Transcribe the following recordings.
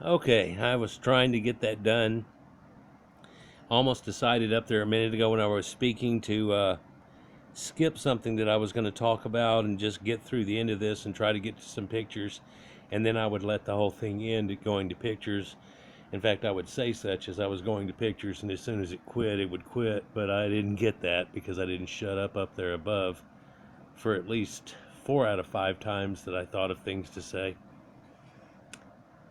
Okay, I was trying to get that done. Almost decided up there a minute ago when I was speaking to skip something that I was going to talk about and just get through the end of this and try to get to some pictures. And then I would let the whole thing end at going to pictures. In fact, I would say such as I was going to pictures, and as soon as it quit, it would quit. But I didn't get that because I didn't shut up there above for at least 4 out of 5 times that I thought of things to say.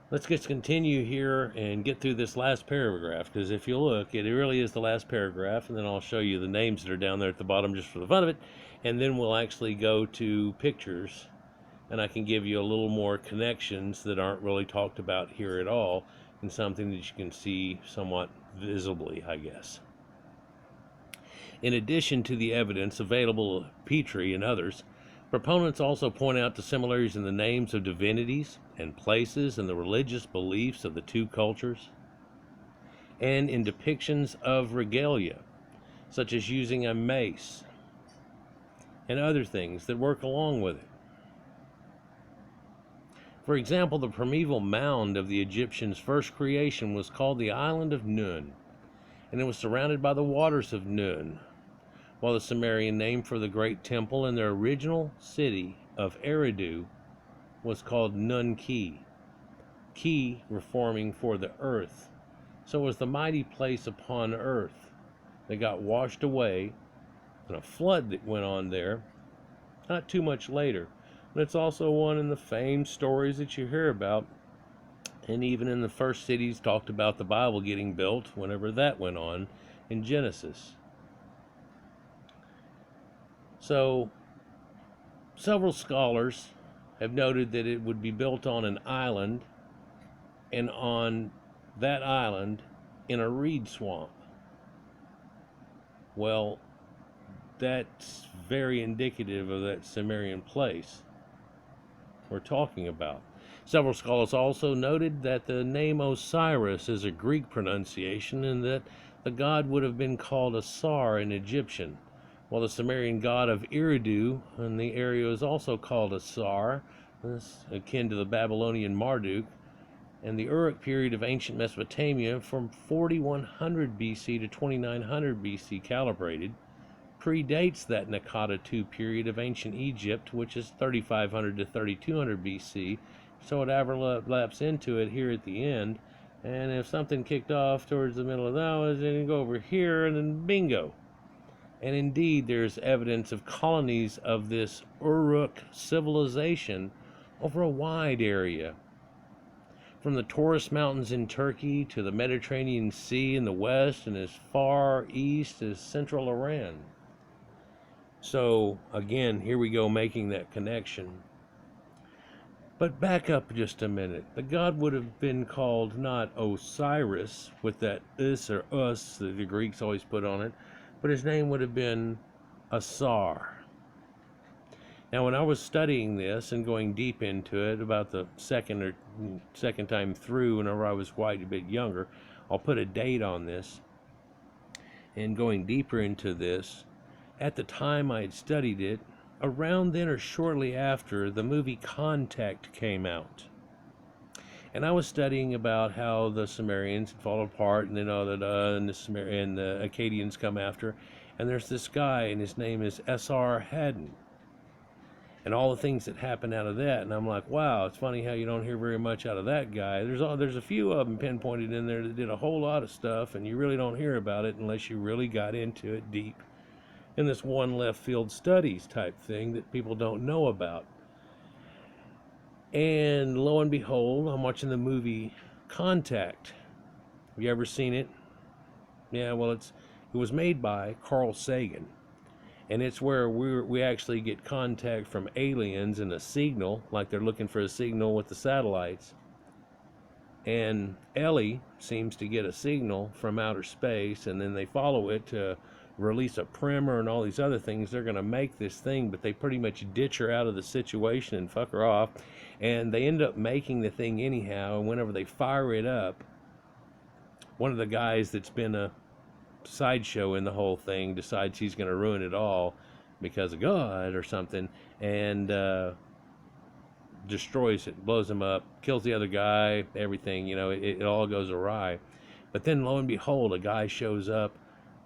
Let's just continue here and get through this last paragraph, because if you look, it really is the last paragraph, and then I'll show you the names that are down there at the bottom just for the fun of it, and then we'll actually go to pictures, and I can give you a little more connections that aren't really talked about here at all, and something that you can see somewhat visibly, I guess. In addition to the evidence available of Petrie and others, proponents also point out the similarities in the names of divinities and places and the religious beliefs of the two cultures, and in depictions of regalia, such as using a mace and other things that work along with it. For example, the primeval mound of the Egyptians' first creation was called the Island of Nun, and it was surrounded by the waters of Nun, while the Sumerian name for the great temple in their original city of Eridu was called Nun-Ki, Ki reforming for the earth. So it was the mighty place upon earth that got washed away in a flood that went on there not too much later. But it's also one in the famed stories that you hear about, and even in the first cities talked about the Bible getting built whenever that went on in Genesis. So, several scholars have noted that it would be built on an island, and on that island in a reed swamp. Well, that's very indicative of that Sumerian place we're talking about. Several scholars also noted that the name Osiris is a Greek pronunciation and that the god would have been called Asar in Egyptian, while the Sumerian god of Eridu in the area is also called Asar, akin to the Babylonian Marduk, and the Uruk period of ancient Mesopotamia from 4100 BC to 2900 BC calibrated predates that Naqada II period of ancient Egypt, which is 3500 to 3200 BC, so it overlaps into it here at the end. And if something kicked off towards the middle of that, then you go over here, and then bingo. And indeed, there's evidence of colonies of this Uruk civilization over a wide area, from the Taurus Mountains in Turkey to the Mediterranean Sea in the west and as far east as central Iran. So, again, here we go making that connection. But back up just a minute. The god would have been called not Osiris, with that is or us that the Greeks always put on it, but his name would have been Asar. Now, when I was studying this and going deep into it, about the second time through, whenever I was quite a bit younger, I'll put a date on this, and going deeper into this, at the time I had studied it, around then or shortly after, the movie Contact came out. And I was studying about how the Sumerians had fallen apart, and then and the Akkadians come after, and there's this guy, and his name is Esarhaddon, and all the things that happen out of that. And I'm like, wow, it's funny how you don't hear very much out of that guy. There's a few of them pinpointed in there that did a whole lot of stuff, and you really don't hear about it unless you really got into it deep in this one left field studies type thing that people don't know about. And lo and behold, I'm watching the movie Contact. Have you ever seen it? Yeah, well, it was made by Carl Sagan, and it's where we actually get contact from aliens and a signal, like they're looking for a signal with the satellites. And Ellie seems to get a signal from outer space, and then they follow it to release a primer and all these other things. They're going to make this thing, but they pretty much ditch her out of the situation and fuck her off, and they end up making the thing anyhow. And whenever they fire it up, one of the guys that's been a sideshow in the whole thing decides he's going to ruin it all because of God or something, and destroys it, blows him up, kills the other guy, everything, it all goes awry. But then lo and behold, a guy shows up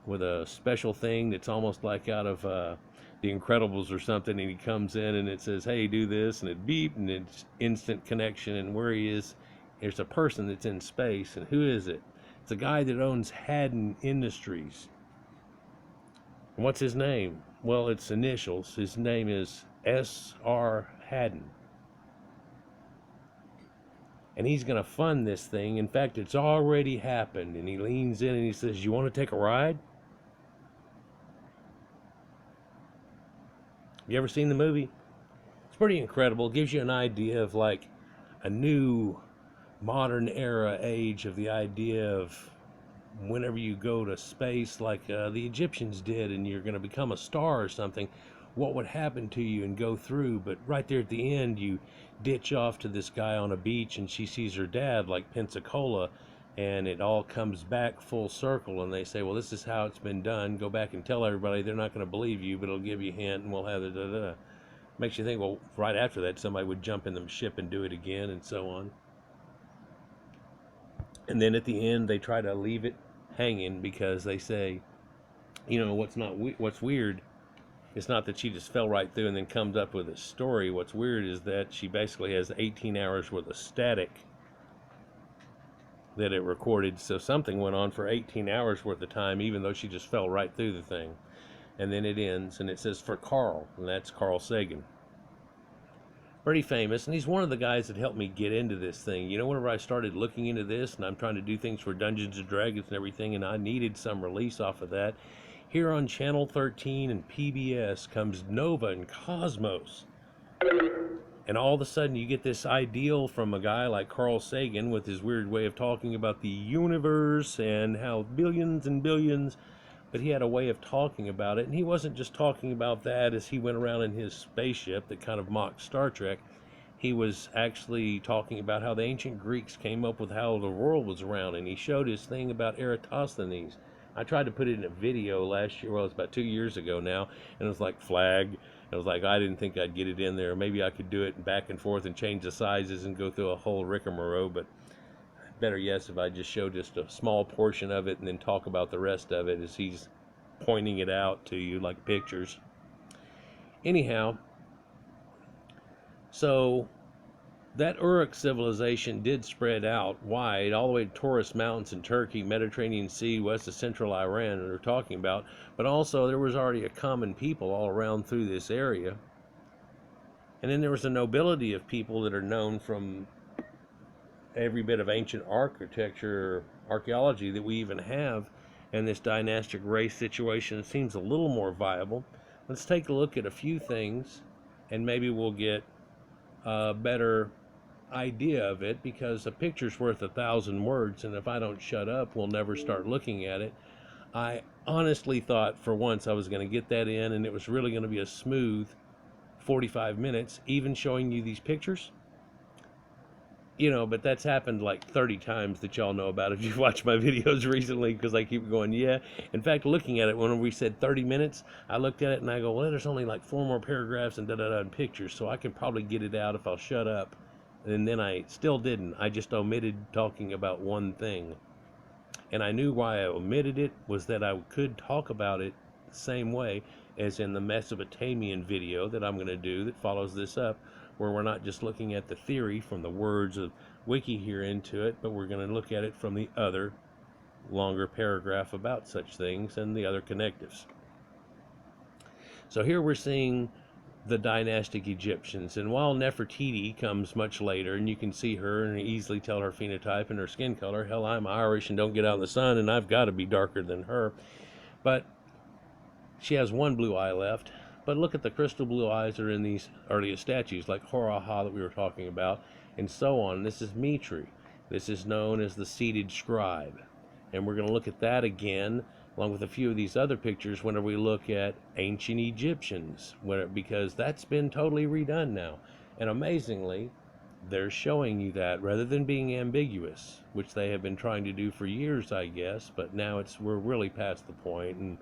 with a special thing that's almost like out of The Incredibles or something, and he comes in and it says, hey, do this, and it beep, and it's instant connection, and where he is, there's a person that's in space, and who is it? It's a guy that owns Haddon Industries. And what's his name? Well, it's initials. His name is S.R. Haddon. And he's going to fund this thing. In fact, it's already happened. And he leans in and he says, you want to take a ride? You ever seen the movie? It's pretty incredible. It gives you an idea of like a new modern era age of the idea of whenever you go to space like the Egyptians did and you're going to become a star or something, what would happen to you and go through. But right there at the end, you ditch off to this guy on a beach and she sees her dad like Pensacola, and it all comes back full circle, and they say, well, this is how it's been done. Go back and tell everybody. They're not going to believe you, but it'll give you a hint, and we'll have the da-da-da. Makes you think, well, right after that, somebody would jump in the ship and do it again, and so on. And then at the end, they try to leave it hanging because they say, what's weird, it's not that she just fell right through and then comes up with a story. What's weird is that she basically has 18 hours worth of static that it recorded. So something went on for 18 hours worth of time, even though she just fell right through the thing. And then it ends, and it says for Carl, and that's Carl Sagan. Pretty famous, and he's one of the guys that helped me get into this thing. Whenever I started looking into this, and I'm trying to do things for Dungeons and Dragons and everything, and I needed some release off of that, here on Channel 13 and PBS comes Nova and Cosmos. And all of a sudden you get this ideal from a guy like Carl Sagan with his weird way of talking about the universe and how billions and billions, but he had a way of talking about it. And he wasn't just talking about that as he went around in his spaceship that kind of mocked Star Trek. He was actually talking about how the ancient Greeks came up with how the world was around, and he showed his thing about Eratosthenes. I tried to put it in a video last year, well, it's about 2 years ago now, and it was like flag. It was like, I didn't think I'd get it in there. Maybe I could do it back and forth and change the sizes and go through a whole rigmarole, but better yes if I just show just a small portion of it and then talk about the rest of it as he's pointing it out to you like pictures. Anyhow, so that Uruk civilization did spread out wide, all the way to Taurus Mountains in Turkey, Mediterranean Sea, west of central Iran that they're talking about. But also there was already a common people all around through this area. And then there was a nobility of people that are known from every bit of ancient architecture, archaeology that we even have. And this dynastic race situation seems a little more viable. Let's take a look at a few things, and maybe we'll get a better idea of it, because a picture's worth 1,000 words, and if I don't shut up, we'll never start looking at it. I honestly thought for once I was going to get that in, and it was really going to be a smooth 45 minutes, even showing you these pictures. But that's happened like 30 times that y'all know about if you've watched my videos recently, because I keep going, yeah. In fact, looking at it, when we said 30 minutes, I looked at it and I go, well, there's only like 4 more paragraphs and da-da-da and pictures, so I can probably get it out if I'll shut up. And then I still didn't. I just omitted talking about one thing. And I knew why I omitted it was that I could talk about it the same way as in the Mesopotamian video that I'm going to do that follows this up, where we're not just looking at the theory from the words of Wiki here into it, but we're going to look at it from the other longer paragraph about such things and the other connectives. So here we're seeing the dynastic Egyptians, and while Nefertiti comes much later, and you can see her and easily tell her phenotype and her skin color. Hell, I'm Irish and don't get out in the sun, and I've got to be darker than her. But she has one blue eye left. But look at the crystal blue eyes that are in these earliest statues, like Horaha that we were talking about, and so on. This is Mitri. This is known as the seated scribe. And we're going to look at that again, along with a few of these other pictures, whenever we look at ancient Egyptians, because that's been totally redone now. And amazingly, they're showing you that rather than being ambiguous, which they have been trying to do for years, I guess, but now we're really past the point. And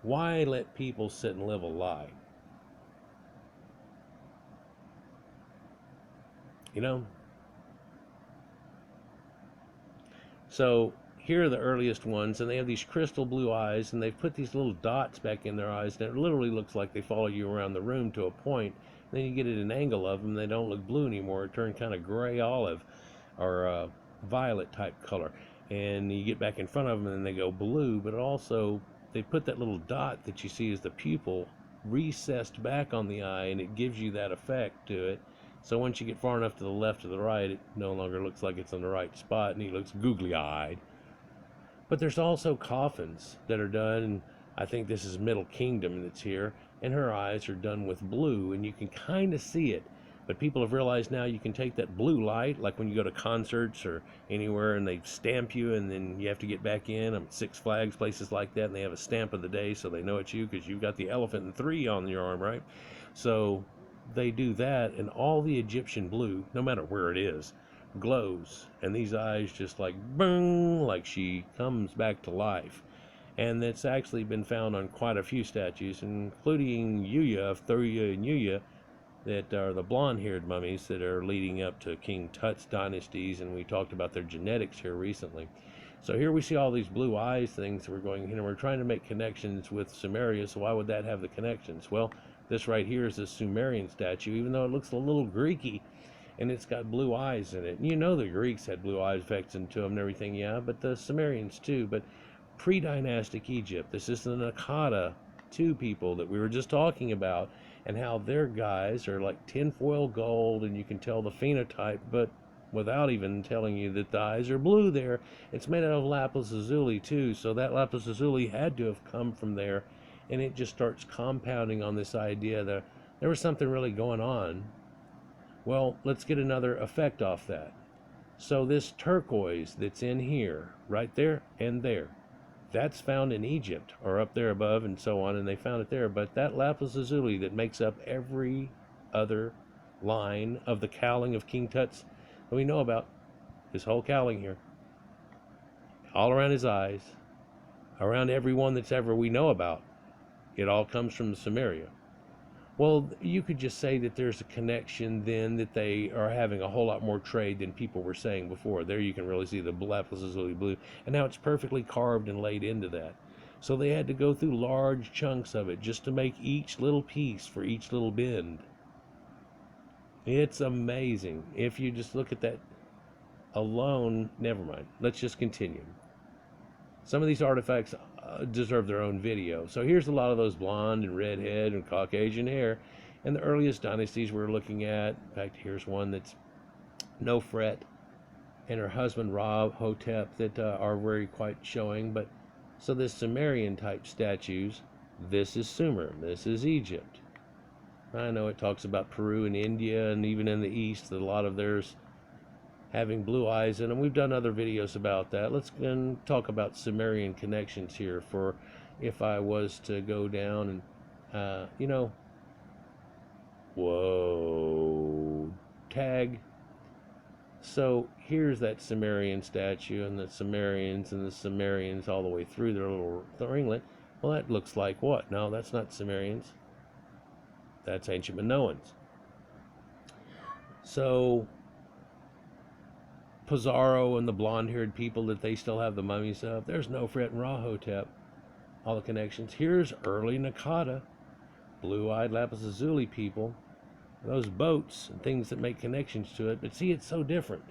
why let people sit and live a lie? You know, so here are the earliest ones, and they have these crystal blue eyes, and they've put these little dots back in their eyes, and it literally looks like they follow you around the room to a point. Then you get at an angle of them, they don't look blue anymore. It turn kind of gray olive or violet type color, and you get back in front of them, and they go blue. But also, they put that little dot that you see as the pupil recessed back on the eye, and it gives you that effect to it. So once you get far enough to the left or the right, it no longer looks like it's on the right spot, and he looks googly-eyed. But there's also coffins that are done, and I think this is Middle Kingdom that's here, and her eyes are done with blue, and you can kind of see it. But people have realized now you can take that blue light, like when you go to concerts or anywhere and they stamp you and then you have to get back in. Six Flags, places like that, and they have a stamp of the day so they know it's you because you've got the elephant and 3 on your arm, right? So they do that, and all the Egyptian blue, no matter where it is, glows, and these eyes just like boom, like she comes back to life. And that's actually been found on quite a few statues, including Yuya of Thoria and Yuya, that are the blonde-haired mummies that are leading up to King Tut's dynasties, and we talked about their genetics here recently. So here we see all these blue eyes things that we're going, we're trying to make connections with Sumeria, so why would that have the connections? Well, this right here is a Sumerian statue, even though it looks a little Greeky, and it's got blue eyes in it. And you know the Greeks had blue eyes vexed into them and everything, yeah, but the Sumerians too. But pre-dynastic Egypt, this is the Nakata 2 people that we were just talking about, and how their guys are like tinfoil gold, and you can tell the phenotype, but without even telling you that the eyes are blue there. It's made out of lapis lazuli too, so that lapis lazuli had to have come from there, and it just starts compounding on this idea that there was something really going on. Well, let's get another effect off that. So this turquoise that's in here, right there and there, that's found in Egypt or up there above and so on, and they found it there. But that lapis lazuli that makes up every other line of the cowling of King Tut's that we know about, his whole cowling here, all around his eyes, around everyone that's ever we know about, it all comes from Sumeria. Well, you could just say that there's a connection then, that they are having a whole lot more trade than people were saying before. There you can really see the lapis lazuli blue, and now it's perfectly carved and laid into that. So they had to go through large chunks of it just to make each little piece for each little bend. It's amazing. If you just look at that alone, never mind. Let's just continue. Some of these artifacts deserve their own video. So here's a lot of those blonde and redhead and Caucasian hair. And the earliest dynasties we're looking at, in fact, here's one that's Nofret and her husband Ra-Hotep that are very quite showing. But so this Sumerian type statues, this is Sumer, this is Egypt. I know it talks about Peru and India, and even in the East, that a lot of theirs having blue eyes in them. We've done other videos about that. Let's talk about Sumerian connections here. For if I was to go down and, whoa, tag. So here's that Sumerian statue, and the Sumerians all the way through their little ringlet. Well, that looks like what? No, that's not Sumerians. That's ancient Minoans. So Pizarro and the blonde-haired people that they still have the mummies of, there's Nofret and Ra-Hotep, all the connections. Here's early Nakata, blue-eyed lapis lazuli people, those boats and things that make connections to it. But see, it's so different.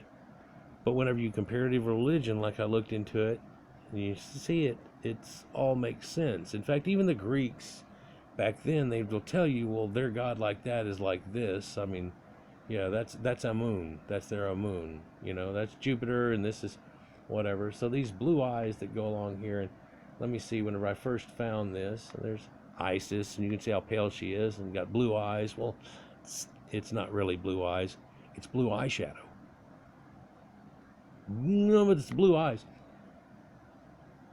But whenever you comparative religion, like I looked into it, and you see it, it's all makes sense. In fact, even the Greeks back then, they will tell you, well, their god like that is like this. I mean, yeah, that's Amun. That's their Amun. That's Jupiter, and this is whatever. So these blue eyes that go along here, and let me see, whenever I first found this, there's Isis, and you can see how pale she is, and got blue eyes. Well, it's not really blue eyes. It's blue eyeshadow. No, but it's blue eyes.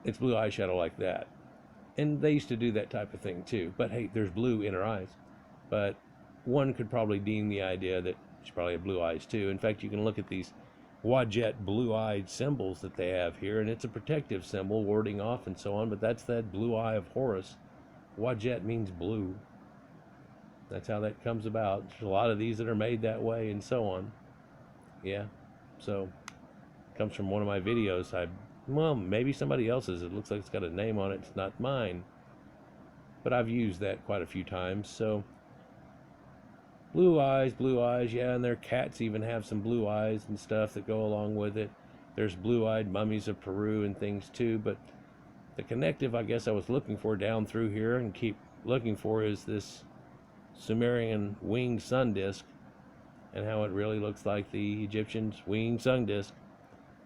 It's blue eyeshadow like that. And they used to do that type of thing too. But hey, there's blue in her eyes. But one could probably deem the idea that she probably had blue eyes too. In fact, you can look at these Wajet blue-eyed symbols that they have here, and it's a protective symbol, warding off and so on, but that's that blue eye of Horus. Wajet means blue. That's how that comes about. There's a lot of these that are made that way and so on. Yeah. So, comes from one of my videos. Well, maybe somebody else's. It looks like it's got a name on it. It's not mine. But I've used that quite a few times. So, blue eyes, yeah, and their cats even have some blue eyes and stuff that go along with it. There's blue-eyed mummies of Peru and things too, but the connective I guess I was looking for down through here and keep looking for is this Sumerian winged sun disk, and how it really looks like the Egyptians' winged sun disk.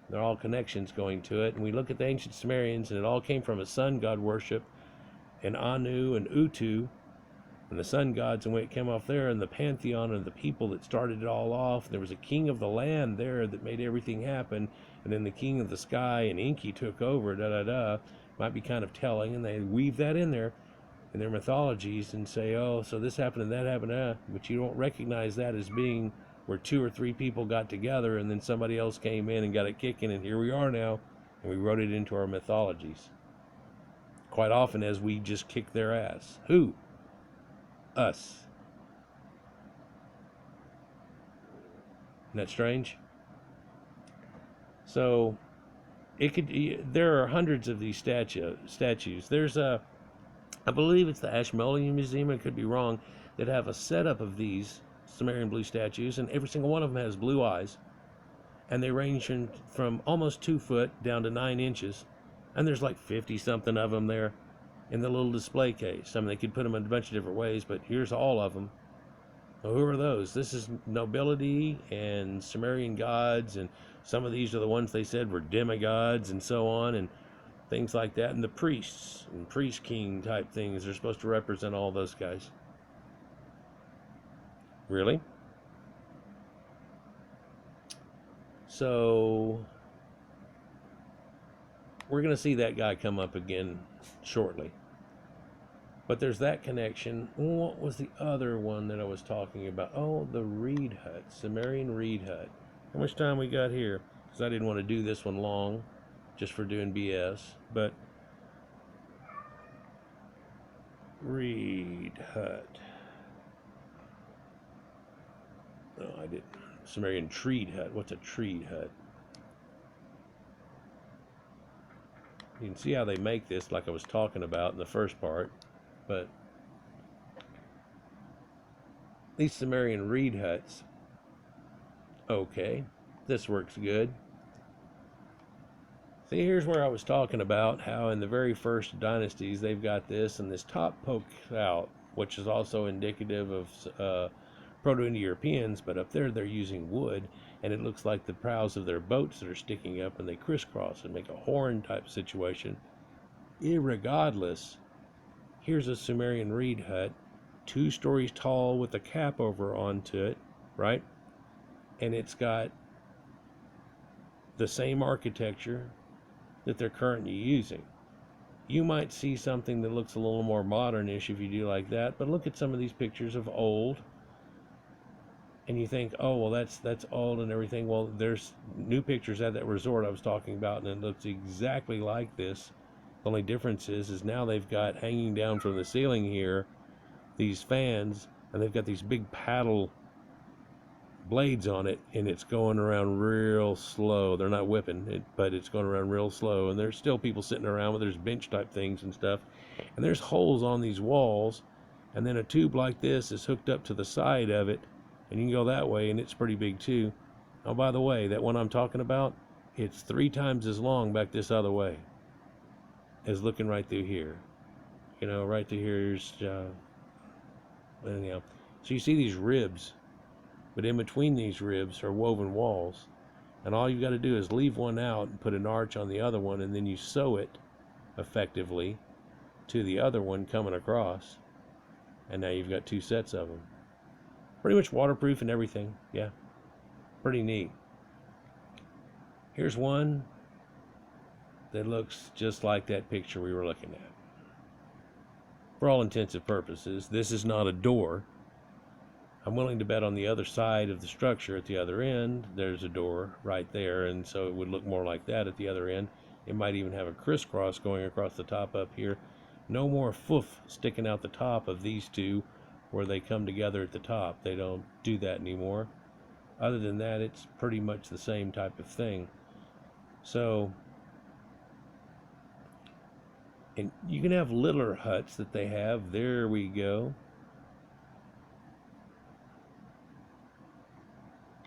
They're all connections going to it, and we look at the ancient Sumerians, and it all came from a sun god worship, and Anu and Utu, and the sun gods, and when it came off there, and the pantheon and the people that started it all off. There was a king of the land there that made everything happen, and then the king of the sky and Enki took over. Might be kind of telling, and they weave that in there in their mythologies and say, oh, so this happened and that happened, but you don't recognize that as being where 2 or 3 people got together, and then somebody else came in and got it kicking, and here we are now, and we wrote it into our mythologies. Quite often, as we just kick their ass. Who? Us. Isn't that strange? So there are hundreds of these statues. There's I believe it's the Ashmolean Museum, I could be wrong, that have a setup of these Sumerian blue statues, and every single one of them has blue eyes, and they range from almost 2 foot down to 9 inches, and there's like 50 something of them there in the little display case. I mean, they could put them in a bunch of different ways, but here's all of them. Well, who are those? This is nobility and Sumerian gods, and some of these are the ones they said were demigods and so on, and things like that. And the priests and priest king type things, they're supposed to represent all those guys. Really? So we're going to see that guy come up again shortly. But there's that connection. What was the other one that I was talking about? Oh, the reed hut, Sumerian reed hut. How much time we got here? Because I didn't want to do this one long, just for doing BS. But reed hut. No, I didn't. Sumerian treed hut. What's a treed hut? You can see how they make this, like I was talking about in the first part. But these Sumerian reed huts, okay, this works good. See, here's where I was talking about how in the very first dynasties they've got this, and this top pokes out, which is also indicative of Proto-Indo-Europeans, but up there they're using wood, and it looks like the prows of their boats that are sticking up, and they crisscross and make a horn type situation. Irregardless, here's a Sumerian reed hut, 2 stories tall with a cap over onto it, right? And it's got the same architecture that they're currently using. You might see something that looks a little more modernish if you do like that, but look at some of these pictures of old, and you think, oh, well, that's old and everything. Well, there's new pictures at that resort I was talking about, and it looks exactly like this. The only difference is now they've got hanging down from the ceiling here these fans, and they've got these big paddle blades on it, and it's going around real slow. They're not whipping it, but it's going around real slow, and there's still people sitting around, but there's bench type things and stuff, and there's holes on these walls, and then a tube like this is hooked up to the side of it, and you can go that way, and it's pretty big too. Oh, by the way, that one I'm talking about, it's 3 times as long back this other way as looking right through here. You know, right through here's anyhow. So you see these ribs, but in between these ribs are woven walls, and all you've got to do is leave one out and put an arch on the other one, and then you sew it effectively to the other one coming across, and now you've got 2 sets of them. Pretty much waterproof and everything. Yeah, pretty neat. Here's one that looks just like that picture we were looking at. For all intents and purposes, this is not a door. I'm willing to bet on the other side of the structure at the other end, there's a door right there, and so it would look more like that at the other end. It might even have a crisscross going across the top up here. No more foof sticking out the top of these two where they come together at the top. They don't do that anymore. Other than that, it's pretty much the same type of thing. So, and you can have littler huts that they have. There we go.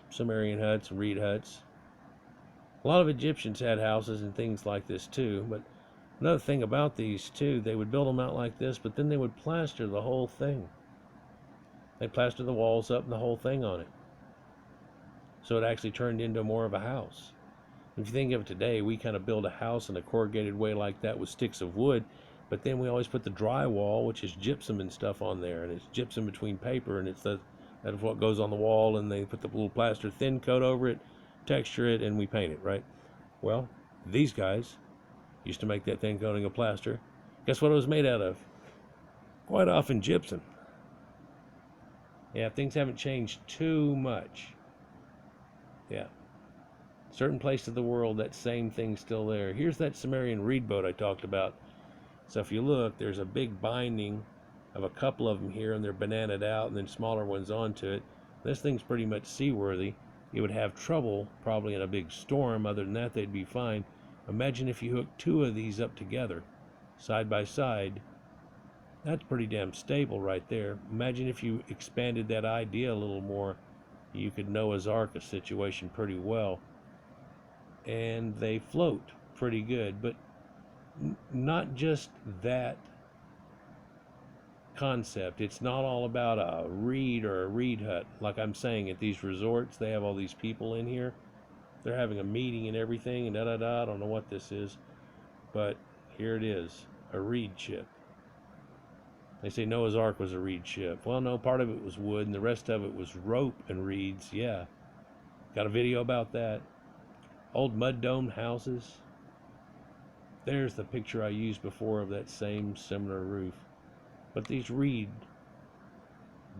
Sumerian huts, reed huts. A lot of Egyptians had houses and things like this too. But another thing about these too, they would build them out like this, but then they would plaster the whole thing. They plaster the walls up and the whole thing on it. So it actually turned into more of a house. If you think of it today, we kind of build a house in a corrugated way like that with sticks of wood, but then we always put the drywall, which is gypsum and stuff on there, and it's gypsum between paper, and that's what goes on the wall, and they put the little plaster thin coat over it, texture it, and we paint it, right? Well, these guys used to make that thin coating of plaster. Guess what it was made out of? Quite often gypsum. Yeah, things haven't changed too much. Yeah. Certain place of the world, that same thing's still there. Here's that Sumerian reed boat I talked about. So if you look, there's a big binding of a couple of them here, and they're bananaed out, and then smaller ones onto it. This thing's pretty much seaworthy. It would have trouble probably in a big storm. Other than that, they'd be fine. Imagine if you hook two of these up together, side by side. That's pretty damn stable right there. Imagine if you expanded that idea a little more. You could Noah's Ark a situation pretty well. And they float pretty good, but not just that concept. It's not all about a reed or a reed hut. Like I'm saying, at these resorts, they have all these people in here. They're having a meeting and everything, and da-da-da. I don't know what this is, but here it is, a reed ship. They say Noah's Ark was a reed ship. Well, no, part of it was wood, and the rest of it was rope and reeds. Yeah, got a video about that. Old mud dome houses. There's the picture I used before of that same similar roof. But these reed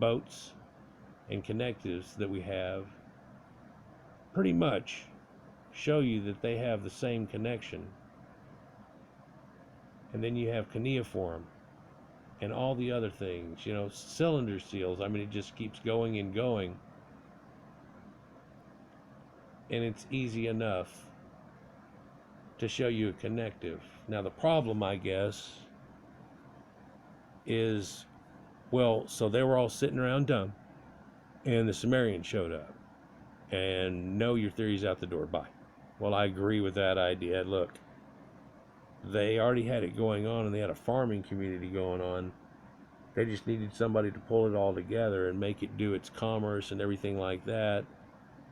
boats and connectives that we have pretty much show you that they have the same connection. And then you have cuneiform and all the other things, you know, cylinder seals. I mean, it just keeps going and going. And it's easy enough to show you a connective. Now, the problem, I guess, is, well, so they were all sitting around dumb, and the Sumerians showed up. And no, your theory's out the door. Bye. Well, I agree with that idea. Look, they already had it going on, and they had a farming community going on. They just needed somebody to pull it all together and make it do its commerce and everything like that,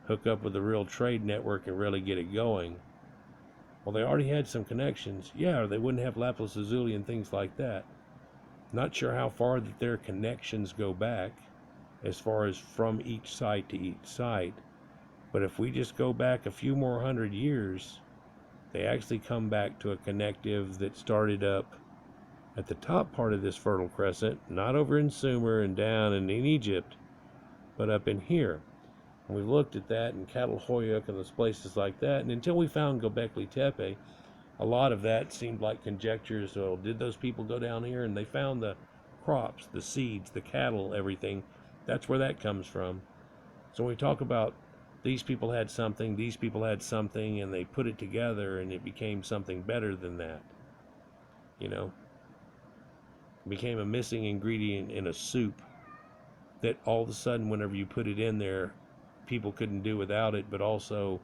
hook up with a real trade network and really get it going. Well, they already had some connections. Yeah, or they wouldn't have lapis lazuli and things like that. Not sure how far that their connections go back as far as from each site to each site. But if we just go back a few more 100 years, they actually come back to a connective that started up at the top part of this Fertile Crescent, not over in Sumer and down in Egypt, but up in here. And we looked at that in Catalhoyuk and those places like that, and until we found Göbekli Tepe, a lot of that seemed like conjectures. So did those people go down here? And they found the crops, the seeds, the cattle, everything. That's where that comes from. So when we talk about these people had something, these people had something, and they put it together and it became something better than that. You know, it became a missing ingredient in a soup that all of a sudden, whenever you put it in there, people couldn't do without it, but also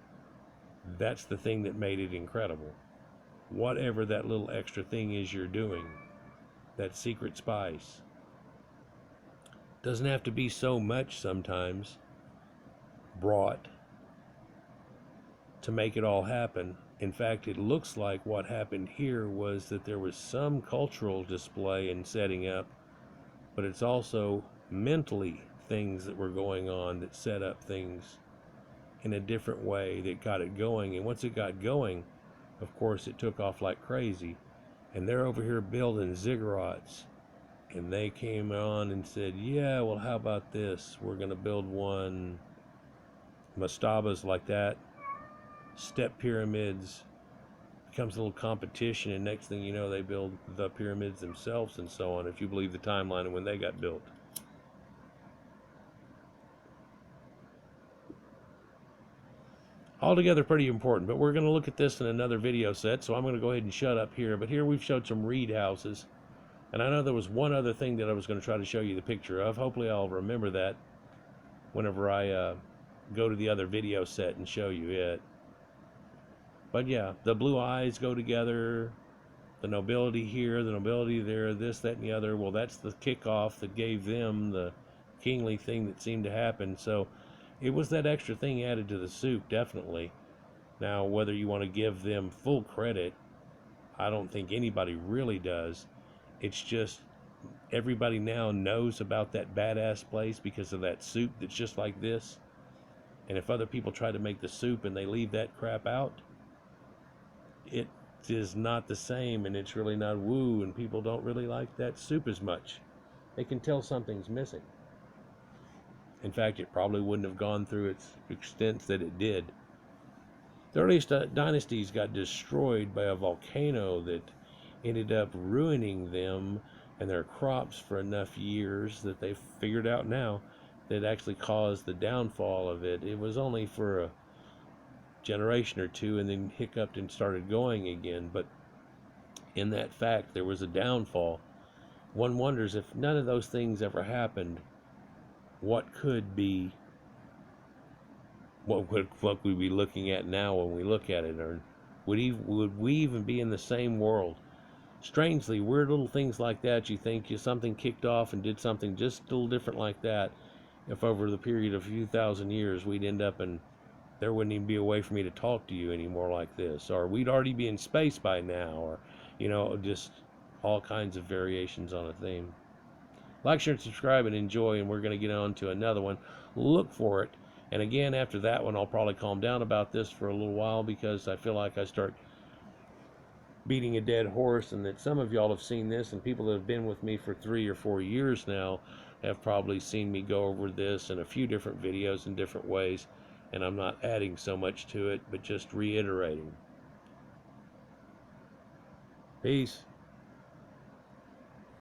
that's the thing that made it incredible. Whatever that little extra thing is you're doing, that secret spice. Doesn't have to be so much sometimes brought to make it all happen. In fact, it looks like what happened here was that there was some cultural display and setting up, but it's also mentally things that were going on that set up things in a different way that got it going. And once it got going, of course, it took off like crazy. And they're over here building ziggurats. And they came on and said, yeah, well, how about this? We're going to build one, mastabas like that, step pyramids. Becomes a little competition, and next thing you know, they build the pyramids themselves and so on, if you believe the timeline of when they got built. Altogether pretty important, but we're going to look at this in another video set, so I'm going to go ahead and shut up here. But here we've showed some reed houses, and I know there was one other thing that I was going to try to show you the picture of. Hopefully I'll remember that whenever I go to the other video set and show you it. But yeah, the blue eyes go together, the nobility here, the nobility there, this, that, and the other. Well, that's the kickoff that gave them the kingly thing that seemed to happen. So it was that extra thing added to the soup, definitely. Now, whether you want to give them full credit, I don't think anybody really does. It's just everybody now knows about that badass place because of that soup that's just like this. And if other people try to make the soup and they leave that crap out, it is not the same, and it's really not woo, and people don't really like that soup as much. They can tell something's missing. In fact, it probably wouldn't have gone through its extent that it did. The earliest dynasties got destroyed by a volcano that ended up ruining them and their crops for enough years that they figured out now that actually caused the downfall of it. It was only for a generation or two and then hiccuped and started going again, but in that fact there was a downfall. One wonders if none of those things ever happened, what could be, what would we be looking at now when we look at it? Or would we even be in the same world? Strangely, weird little things like that, you think something kicked off and did something just a little different like that, if over the period of a few thousand years we'd end up and there wouldn't even be a way for me to talk to you anymore like this, or we'd already be in space by now, or just all kinds of variations on a theme. Like, share, and subscribe, and enjoy, and we're going to get on to another one. Look for it. And again, after that one, I'll probably calm down about this for a little while, because I feel like I start beating a dead horse, and that some of y'all have seen this, and people that have been with me for 3 or 4 years now have probably seen me go over this in a few different videos in different ways, and I'm not adding so much to it, but just reiterating. Peace.